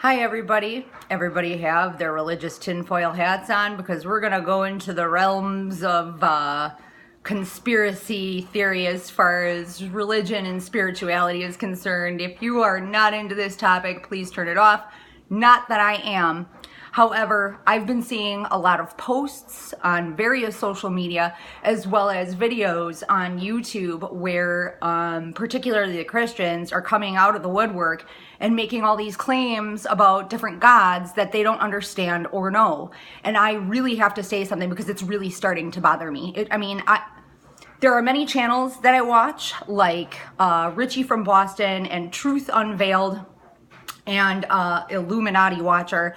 Hi everybody. Everybody have their religious tinfoil hats on because we're going to go into the realms of conspiracy theory as far as religion and spirituality is concerned. If you are not into this topic, please turn it off. Not that I am. However, I've been seeing a lot of posts on various social media as well as videos on YouTube where particularly the Christians are coming out of the woodwork and making all these claims about different gods that they don't understand or know. And I really have to say something because it's really starting to bother me. There are many channels that I watch, like Richie from Boston and Truth Unveiled and Illuminati Watcher.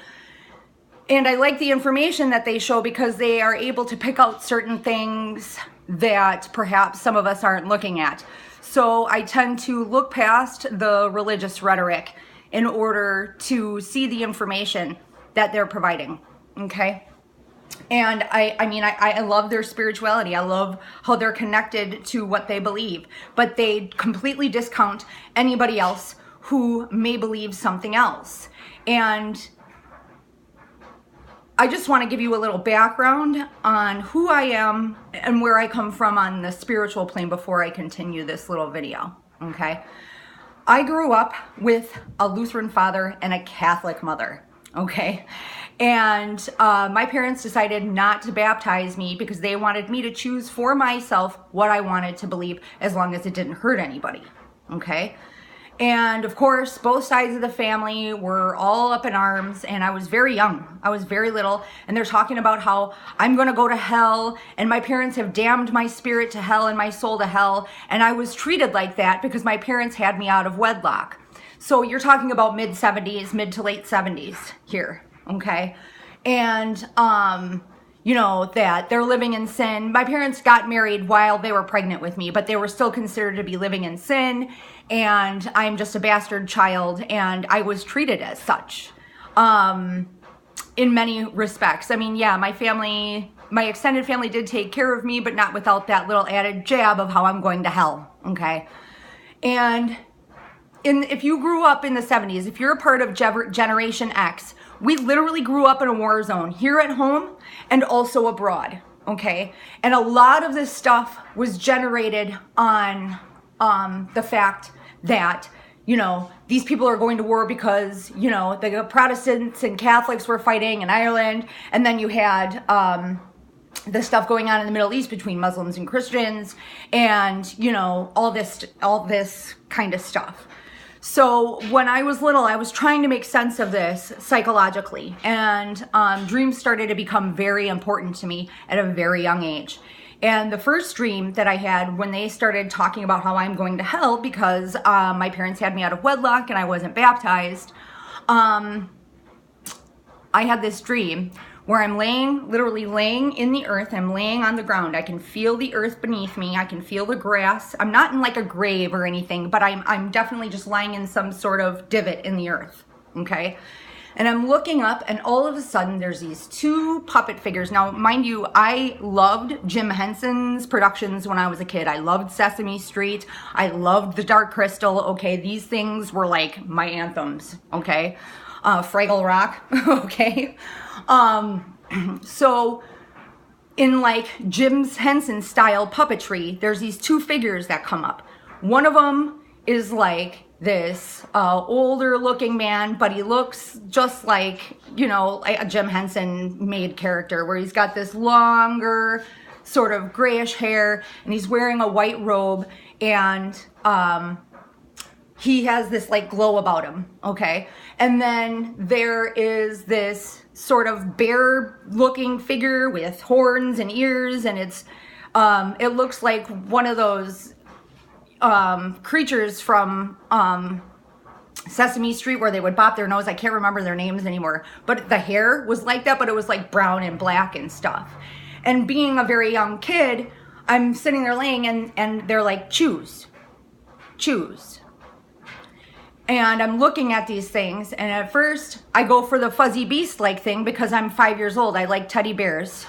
And I like the information that they show because they are able to pick out certain things that perhaps some of us aren't looking at. So I tend to look past the religious rhetoric in order to see the information that they're providing, okay? And I love their spirituality. I love how they're connected to what they believe, but they completely discount anybody else who may believe something else. And I just want to give you a little background on who I am and where I come from on the spiritual plane before I continue this little video, okay? I grew up with a Lutheran father and a Catholic mother, okay? And my parents decided not to baptize me because they wanted me to choose for myself what I wanted to believe as long as it didn't hurt anybody, okay? And of course, both sides of the family were all up in arms, and I was very young. I was very little, and they're talking about how I'm going to go to hell, and my parents have damned my spirit to hell and my soul to hell, and I was treated like that because my parents had me out of wedlock. So you're talking about mid to late 70s here, okay? And, that they're living in sin. My parents got married while they were pregnant with me, but they were still considered to be living in sin. And I'm just a bastard child, and I was treated as such in many respects. I mean, yeah, my extended family did take care of me, but not without that little added jab of how I'm going to hell, okay? And if you grew up in the 70s, if you're a part of Generation X, we literally grew up in a war zone here at home and also abroad, okay? And a lot of this stuff was generated on the fact that, these people are going to war because, the Protestants and Catholics were fighting in Ireland, and then you had the stuff going on in the Middle East between Muslims and Christians, and, all this kind of stuff. So when I was little, I was trying to make sense of this psychologically, and dreams started to become very important to me at a very young age. And the first dream that I had when they started talking about how I'm going to hell because my parents had me out of wedlock and I wasn't baptized, I had this dream where I'm literally laying in the earth. I'm laying on the ground. I can feel the earth beneath me. I can feel the grass. I'm not in like a grave or anything, but I'm definitely just lying in some sort of divot in the earth, okay? And I'm looking up, and all of a sudden, there's these two puppet figures. Now, mind you, I loved Jim Henson's productions when I was a kid. I loved Sesame Street. I loved The Dark Crystal. Okay, these things were like my anthems. Okay, Fraggle Rock. Okay, so in like Jim Henson style puppetry, there's these two figures that come up. One of them is like this older looking man, but he looks just like, a Jim Henson made character where he's got this longer sort of grayish hair and he's wearing a white robe and he has this like glow about him, okay? And then there is this sort of bear looking figure with horns and ears, and it looks like one of those creatures from Sesame Street where they would bop their nose. I can't remember their names anymore, but the hair was like that, but it was like brown and black and stuff. And being a very young kid, I'm sitting there laying and they're like, choose. And I'm looking at these things, and at first I go for the fuzzy beast like thing because I'm 5 years old. I like teddy bears,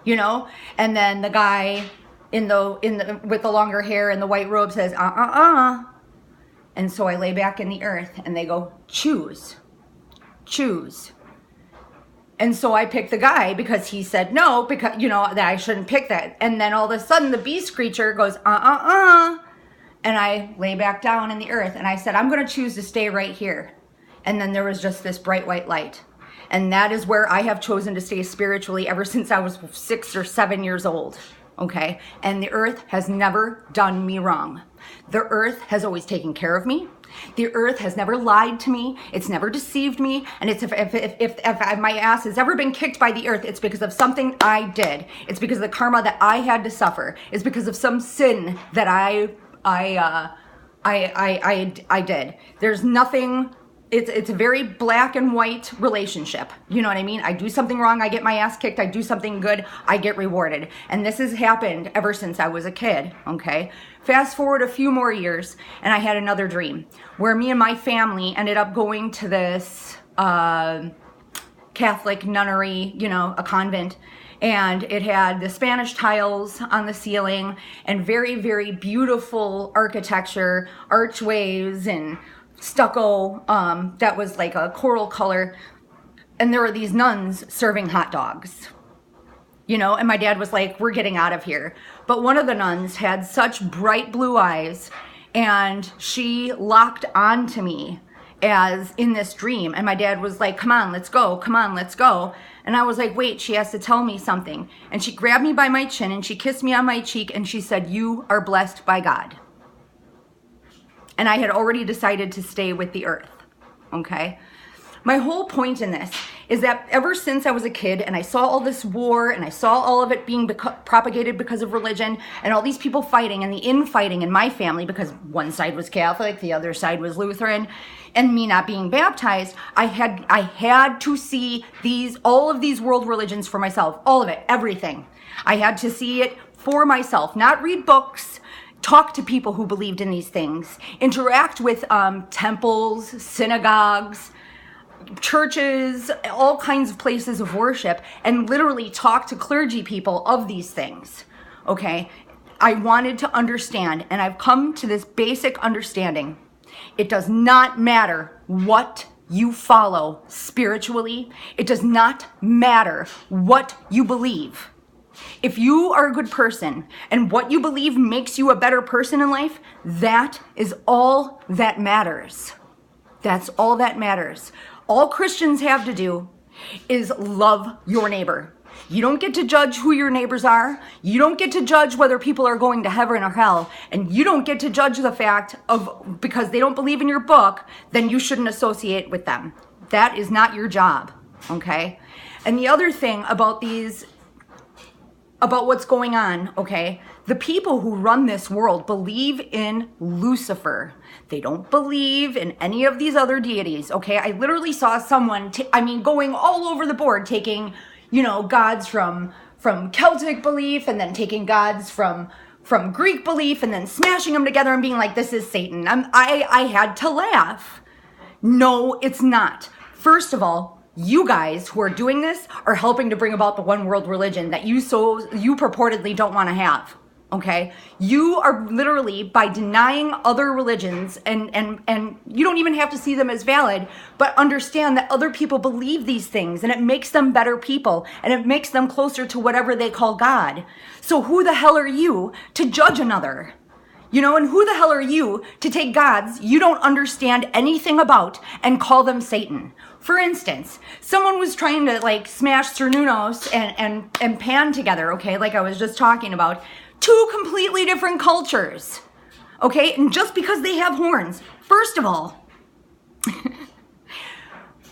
and then the guy with the longer hair and the white robe says, And so I lay back in the earth and they go, choose. choose. And so I picked the guy because he said no, because, you know, that I shouldn't pick that. And then all of a sudden the beast creature goes, and I lay back down in the earth and I said, I'm going to choose to stay right here. And then there was just this bright white light. And that is where I have chosen to stay spiritually ever since I was 6 or 7 years old. Okay. And the earth has never done me wrong. The earth has always taken care of me. The earth has never lied to me. It's never deceived me. And it's if my ass has ever been kicked by the earth, it's because of something I did. It's because of the karma that I had to suffer. It's because of some sin that I did. There's nothing. It's a very black and white relationship. You know what I mean? I do something wrong, I get my ass kicked. I do something good, I get rewarded. And this has happened ever since I was a kid, okay? Fast forward a few more years, and I had another dream where me and my family ended up going to this Catholic nunnery, you know, a convent. And it had the Spanish tiles on the ceiling and very, very beautiful architecture, archways and stucco that was like a coral color, and there were these nuns serving hot dogs, you know, and my dad was like, we're getting out of here. But one of the nuns had such bright blue eyes, and she locked onto me as in this dream, and my dad was like, come on, let's go, come on, let's go. And I was like, wait, she has to tell me something. And she grabbed me by my chin and she kissed me on my cheek and she said, you are blessed by God. And I had already decided to stay with the earth, okay? My whole point in this is that ever since I was a kid and I saw all this war and I saw all of it being propagated because of religion and all these people fighting and the infighting in my family because one side was Catholic, the other side was Lutheran, and me not being baptized, I had to see all of these world religions for myself, all of it, everything. I had to see it for myself, not read books, talk to people who believed in these things, interact with temples, synagogues, churches, all kinds of places of worship, and literally talk to clergy people of these things, okay? I wanted to understand, and I've come to this basic understanding. It does not matter what you follow spiritually. It does not matter what you believe. If you are a good person and what you believe makes you a better person in life, that is all that matters. That's all that matters. All Christians have to do is love your neighbor. You don't get to judge who your neighbors are. You don't get to judge whether people are going to heaven or hell. And you don't get to judge the fact of because they don't believe in your book, then you shouldn't associate with them. That is not your job, okay? And the other thing about what's going on, okay? The people who run this world believe in Lucifer. They don't believe in any of these other deities, okay? I literally saw someone, going all over the board, taking, you know, gods from Celtic belief and then taking gods from Greek belief and then smashing them together and being like, this is Satan. I had to laugh. No, it's not. First of all, you guys who are doing this are helping to bring about the one world religion that you purportedly don't want to have. Okay, you are literally, by denying other religions, and you don't even have to see them as valid, but understand that other people believe these things and it makes them better people and it makes them closer to whatever they call God. So who the hell are you to judge another? You know, and who the hell are you to take gods you don't understand anything about and call them Satan? For instance, someone was trying to like smash Cernunnos and Pan together, okay, like I was just talking about. Two completely different cultures, okay? And just because they have horns, first of all,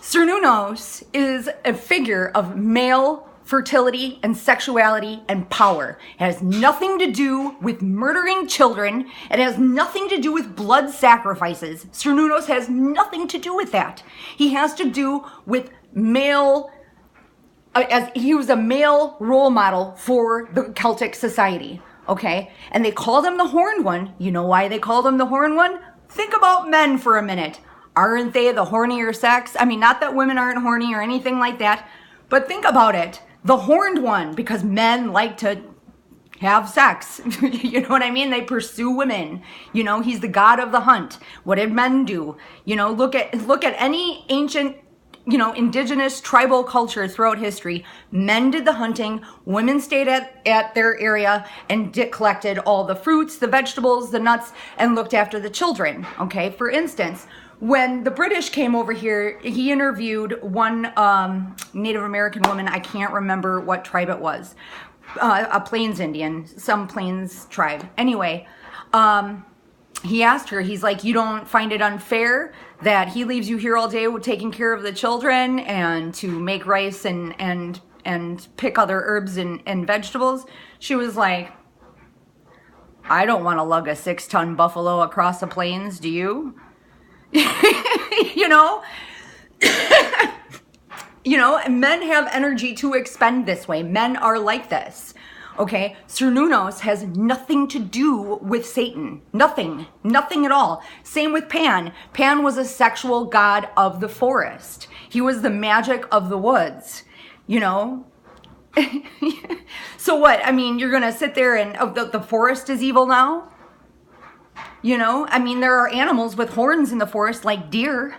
Cernunnos is a figure of male fertility and sexuality and power. It has nothing to do with murdering children. It has nothing to do with blood sacrifices. Cernunnos has nothing to do with that. He has to do with male, as he was a male role model for the Celtic society. Okay, and they called him the horned one. You know why they called him the horned one? Think about men for a minute. Aren't they the hornier sex? I mean, not that women aren't horny or anything like that, but think about it. The horned one, because men like to have sex. You know what I mean? They pursue women. You know, he's the god of the hunt. What did men do? You know, look at any ancient indigenous tribal culture throughout history. Men did the hunting, women stayed at their area and collected all the fruits, the vegetables, the nuts, and looked after the children. Okay, for instance, when the British came over here, he interviewed one Native American woman. I can't remember what tribe it was, a Plains Indian, some Plains tribe. Anyway, he asked her, he's like, you don't find it unfair that he leaves you here all day taking care of the children and to make rice and pick other herbs and vegetables? She was like, I don't want to lug a 6-ton buffalo across the plains, do you? Men have energy to expend this way. Men are like this. Okay, Cernunnos has nothing to do with Satan. Nothing at all. Same with Pan. Pan was a sexual god of the forest. He was the magic of the woods, So what? I mean, you're going to sit there and, the forest is evil now? There are animals with horns in the forest like deer.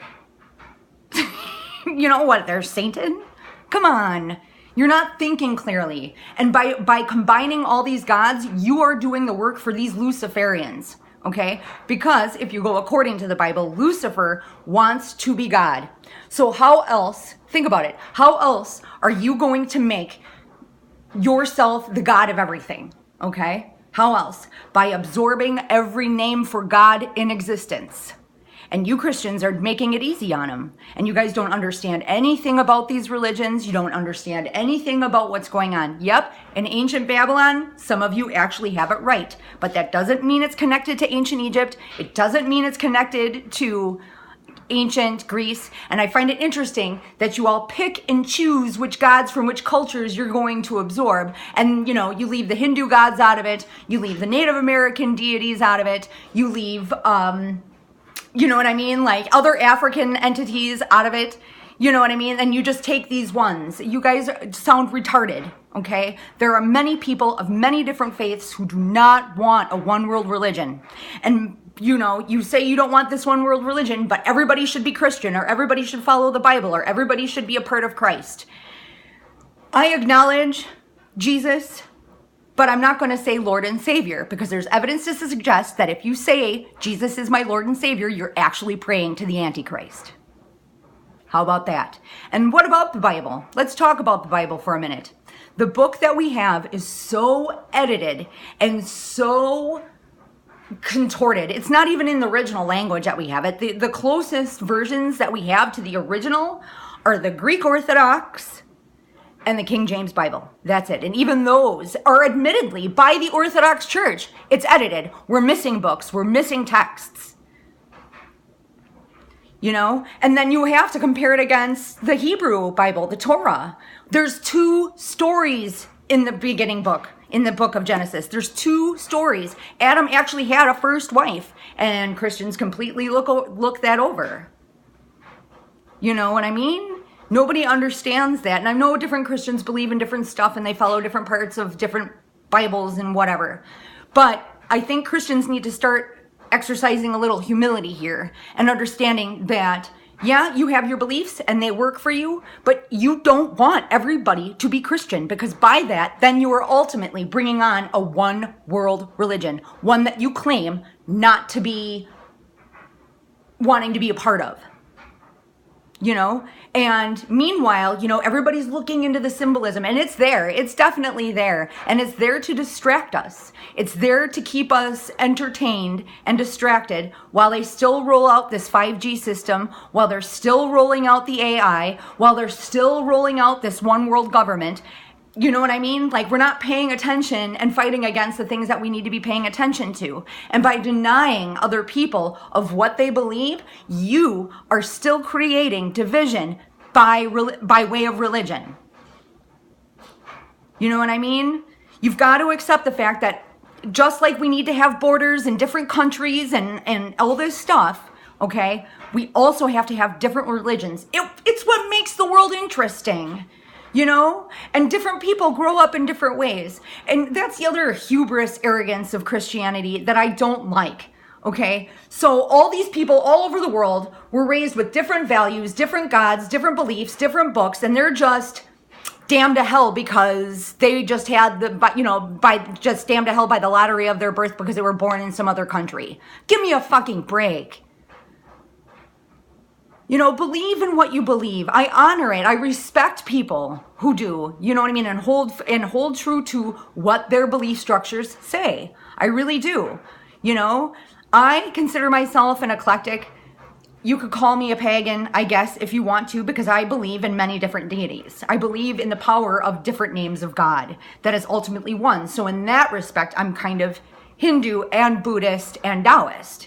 What, they're Satan? Come on. You're not thinking clearly. And by combining all these gods, you are doing the work for these luciferians, okay? Because if you go according to the Bible, Lucifer wants to be God. So how else, think about it, how else are you going to make yourself the God of everything, okay? How else? By absorbing every name for God in existence. And you Christians are making it easy on them. And you guys don't understand anything about these religions. You don't understand anything about what's going on. Yep, in ancient Babylon, some of you actually have it right. But that doesn't mean it's connected to ancient Egypt. It doesn't mean it's connected to ancient Greece. And I find it interesting that you all pick and choose which gods from which cultures you're going to absorb. And, you leave the Hindu gods out of it. You leave the Native American deities out of it. You leave, like other African entities out of it. And you just take these ones. You guys sound retarded, okay? There are many people of many different faiths who do not want a one world religion. And you say you don't want this one world religion, but everybody should be Christian, or everybody should follow the Bible, or everybody should be a part of Christ. I acknowledge Jesus, but I'm not going to say Lord and Savior, because there's evidence to suggest that if you say Jesus is my Lord and Savior, you're actually praying to the Antichrist. How about that? And what about the Bible? Let's talk about the Bible for a minute. The book that we have is so edited and so contorted. It's not even in the original language that we have it. The closest versions that we have to the original are the Greek Orthodox and the King James Bible. That's it. And even those are admittedly by the Orthodox Church. It's edited. We're missing books. We're missing texts. And then you have to compare it against the Hebrew Bible, the Torah. There's 2 stories in the beginning book. In the book of Genesis, there's 2 stories. Adam actually had a first wife, and Christians completely look that over. You know what I mean? Nobody understands that. And I know different Christians believe in different stuff, and they follow different parts of different Bibles and whatever. But I think Christians need to start exercising a little humility here and understanding that, yeah, you have your beliefs and they work for you, but you don't want everybody to be Christian, because by that, then you are ultimately bringing on a one world religion, one that you claim not to be wanting to be a part of. And meanwhile, everybody's looking into the symbolism, and it's there. It's definitely there. And it's there to distract us. It's there to keep us entertained and distracted while they still roll out this 5G system, while they're still rolling out the AI, while they're still rolling out this one world government. You know what I mean? Like, we're not paying attention and fighting against the things that we need to be paying attention to. And by denying other people of what they believe, you are still creating division by way of religion. You know what I mean? You've got to accept the fact that just like we need to have borders in different countries and all this stuff, okay, we also have to have different religions. It's what makes the world interesting. And different people grow up in different ways. And that's the other hubris, arrogance of Christianity that I don't like. Okay, so all these people all over the world were raised with different values, different gods, different beliefs, different books, and they're just damned to hell because they just had just damned to hell by the lottery of their birth because they were born in some other country. Give me a fucking break. Believe in what you believe. I honor it. I respect people who do, you know what I mean, and hold true to what their belief structures say. I really do. I consider myself an eclectic. You could call me a pagan, I guess, if you want to, because I believe in many different deities. I believe in the power of different names of God that is ultimately one. So in that respect, I'm kind of Hindu and Buddhist and Taoist.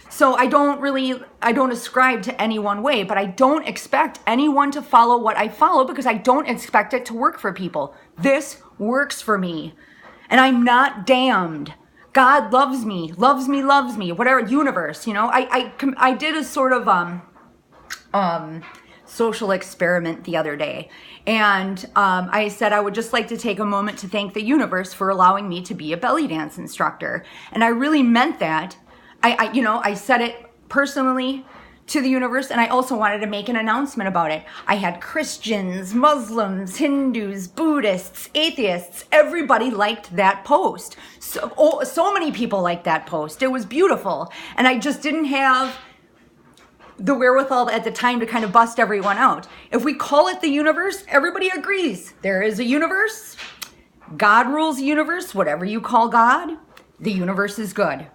So I don't ascribe to any one way, but I don't expect anyone to follow what I follow because I don't expect it to work for people. This works for me, and I'm not damned. God loves me, whatever, universe, I did a sort of social experiment the other day, and I said I would just like to take a moment to thank the universe for allowing me to be a belly dance instructor, and I really meant that. I said it personally to the universe, and I also wanted to make an announcement about it. I had Christians, Muslims, Hindus, Buddhists, atheists. Everybody liked that post. So many people liked that post. It was beautiful. And I just didn't have the wherewithal at the time to kind of bust everyone out. If we call it the universe, everybody agrees. There is a universe. God rules the universe, whatever you call God. The universe is good.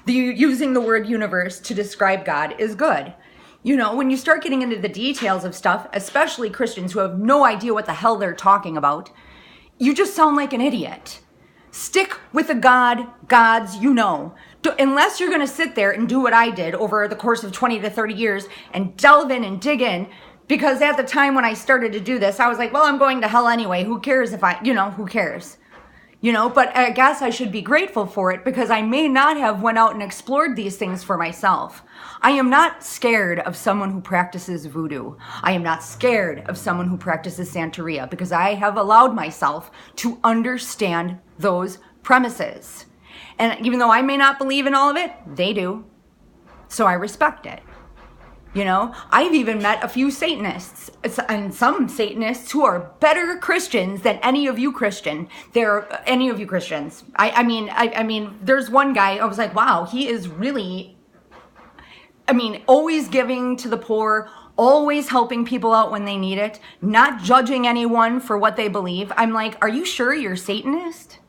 Using the word universe to describe God is good. When you start getting into the details of stuff, especially Christians who have no idea what the hell they're talking about, you just sound like an idiot. Stick with the gods you know. Unless you're going to sit there and do what I did over the course of 20 to 30 years and delve in and dig in, because at the time when I started to do this, I was like, well, I'm going to hell anyway. Who cares who cares? But I guess I should be grateful for it because I may not have went out and explored these things for myself. I am not scared of someone who practices voodoo. I am not scared of someone who practices Santeria because I have allowed myself to understand those premises. And even though I may not believe in all of it, they do. So I respect it. I've even met a few Satanists and some Satanists who are better Christians than any of you Christians. I mean, there's one guy, I was like, wow, he is really, always giving to the poor, always helping people out when they need it, not judging anyone for what they believe. I'm like, are you sure you're Satanist?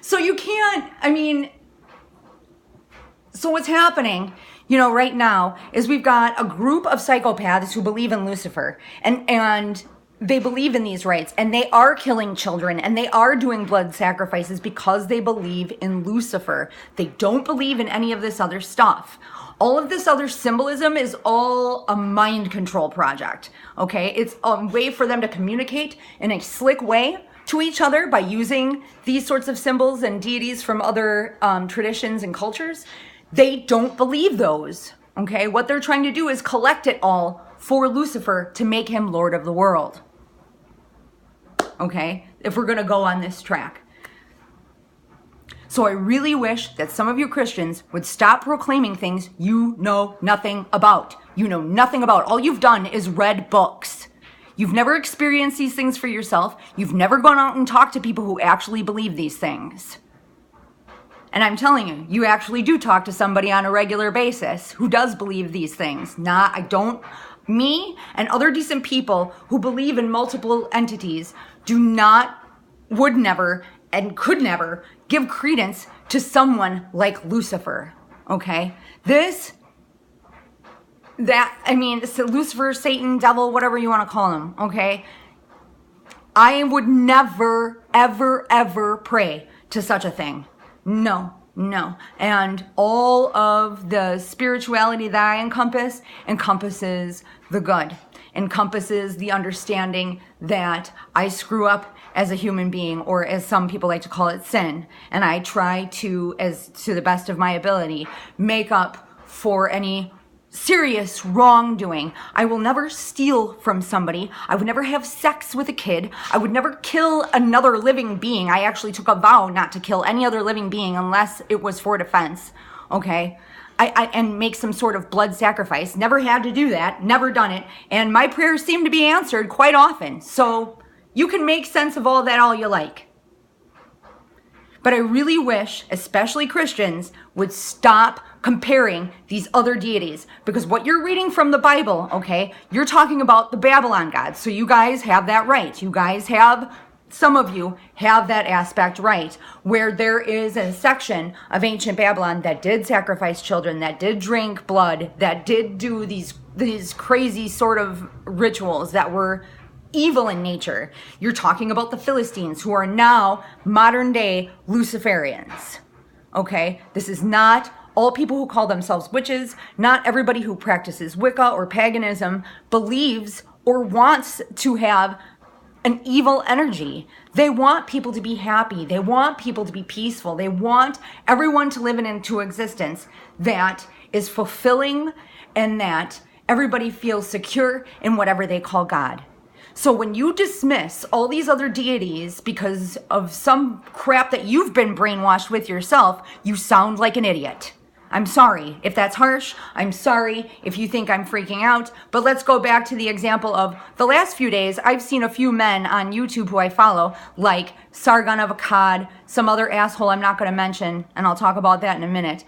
So you can't, so what's happening, right now is we've got a group of psychopaths who believe in Lucifer and they believe in these rites and they are killing children and they are doing blood sacrifices because they believe in Lucifer. They don't believe in any of this other stuff. All of this other symbolism is all a mind control project, okay? It's a way for them to communicate in a slick way to each other by using these sorts of symbols and deities from other traditions and cultures. They don't believe those, okay? What they're trying to do is collect it all for Lucifer to make him Lord of the world, okay? If we're going to go on this track. So I really wish that some of you Christians would stop proclaiming things you know nothing about. You know nothing about. All you've done is read books. You've never experienced these things for yourself. You've never gone out and talked to people who actually believe these things. And I'm telling you, you actually do talk to somebody on a regular basis who does believe these things. Me and other decent people who believe in multiple entities would never and could never give credence to someone like Lucifer, okay? Lucifer, Satan, devil, whatever you want to call him, okay? I would never, ever, ever pray to such a thing. No. And all of the spirituality that I encompasses the good, encompasses the understanding that I screw up as a human being, or as some people like to call it, sin. And I try to the best of my ability, make up for any serious wrongdoing. I will never steal from somebody. I would never have sex with a kid. I would never kill another living being. I actually took a vow not to kill any other living being unless it was for defense, okay? And make some sort of blood sacrifice. Never had to do that, never done it. And my prayers seem to be answered quite often. So you can make sense of all that all you like. But I really wish, especially Christians, would stop comparing these other deities. Because what you're reading from the Bible, okay, you're talking about the Babylon gods. So you guys have that right. You guys have, some of you have that aspect right. Where there is a section of ancient Babylon that did sacrifice children, that did drink blood, that did do these crazy sort of rituals that were evil in nature. You're talking about the Philistines, who are now modern day Luciferians. Okay? This is not all people who call themselves witches. Not everybody who practices Wicca or paganism believes or wants to have an evil energy. They want people to be happy. They want people to be peaceful. They want everyone to live into existence that is fulfilling and that everybody feels secure in whatever they call God. So when you dismiss all these other deities because of some crap that you've been brainwashed with yourself, you sound like an idiot. I'm sorry if that's harsh. I'm sorry if you think I'm freaking out. But let's go back to the example of the last few days. I've seen a few men on YouTube who I follow, like Sargon of Akkad, some other asshole I'm not going to mention, and I'll talk about that in a minute.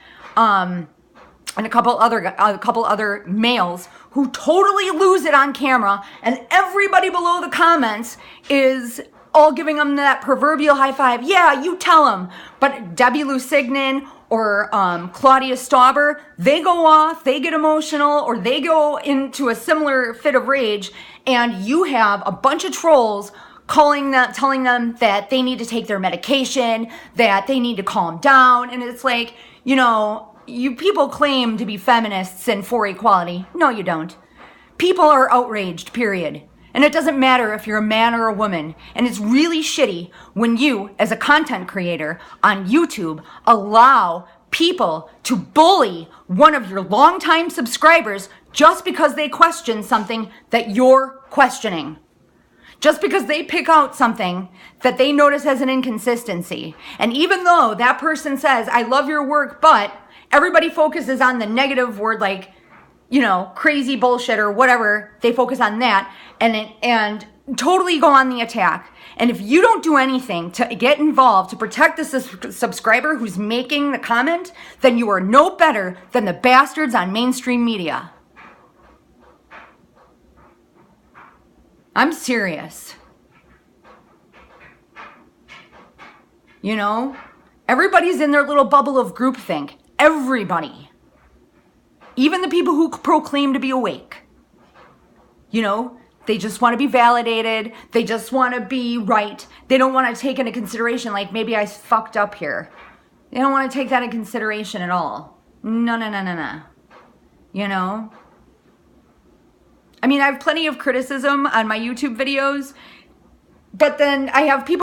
And a couple other males who totally lose it on camera, and everybody below the comments is all giving them that proverbial high five. Yeah, you tell them. But Debbie Lusignan or Claudia Stauber, they go off, they get emotional, or they go into a similar fit of rage, and you have a bunch of trolls telling them that they need to take their medication, that they need to calm down, and it's like, you know, you people claim to be feminists and for equality. No, you don't. People are outraged, period. And it doesn't matter if you're a man or a woman. And it's really shitty when you, as a content creator on YouTube, allow people to bully one of your longtime subscribers just because they question something that you're questioning. Just because they pick out something that they notice as an inconsistency. And even though that person says, I love your work, but everybody focuses on the negative word, like, you know, crazy bullshit or whatever. They focus on that and totally go on the attack. And if you don't do anything to get involved to protect the subscriber who's making the comment, then you are no better than the bastards on mainstream media. I'm serious. You know, everybody's in their little bubble of groupthink. Everybody. Even the people who proclaim to be awake. You know, they just want to be validated. They just want to be right. They don't want to take into consideration, like, maybe I fucked up here. They don't want to take that into consideration at all. No. You know? I mean, I have plenty of criticism on my YouTube videos, but then I have people